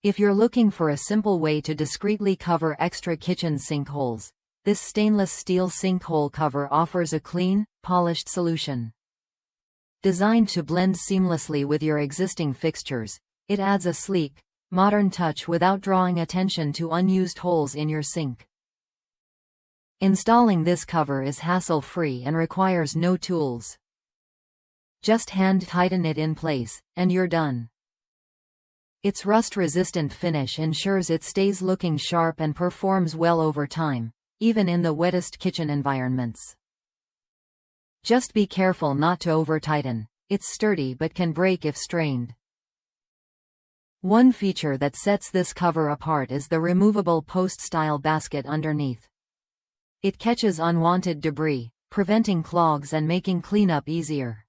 If you're looking for a simple way to discreetly cover extra kitchen sink holes, this stainless steel sinkhole cover offers a clean, polished solution. Designed to blend seamlessly with your existing fixtures, it adds a sleek, modern touch without drawing attention to unused holes in your sink. Installing this cover is hassle-free and requires no tools. Just hand tighten it in place, and you're done. Its rust-resistant finish ensures it stays looking sharp and performs well over time, even in the wettest kitchen environments. Just be careful not to over-tighten. It's sturdy but can break if strained. One feature that sets this cover apart is the removable post-style basket underneath. It catches unwanted debris, preventing clogs and making cleanup easier.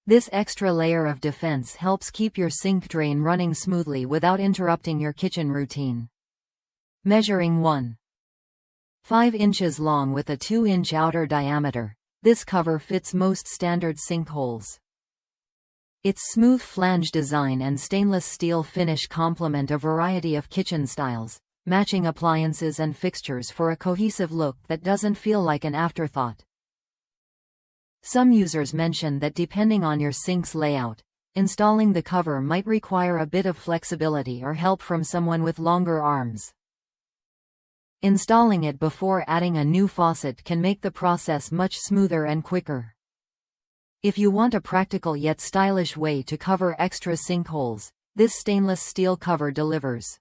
This extra layer of defense helps keep your sink drain running smoothly without interrupting your kitchen routine. Measuring 1.5 inches long with a 2-inch outer diameter, this cover fits most standard sink holes. Its smooth flange design and stainless steel finish complement a variety of kitchen styles, matching appliances and fixtures for a cohesive look that doesn't feel like an afterthought. Some users mention that depending on your sink's layout, installing the cover might require a bit of flexibility or help from someone with longer arms. Installing it before adding a new faucet can make the process much smoother and quicker. If you want a practical yet stylish way to cover extra sink holes, this stainless steel cover delivers.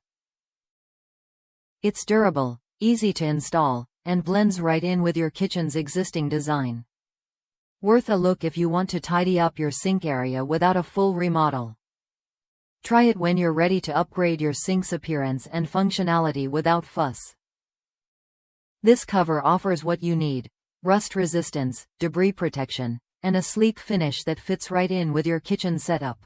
It's durable, easy to install, and blends right in with your kitchen's existing design. Worth a look if you want to tidy up your sink area without a full remodel. Try it when you're ready to upgrade your sink's appearance and functionality without fuss. This cover offers what you need: rust resistance, debris protection, and a sleek finish that fits right in with your kitchen setup.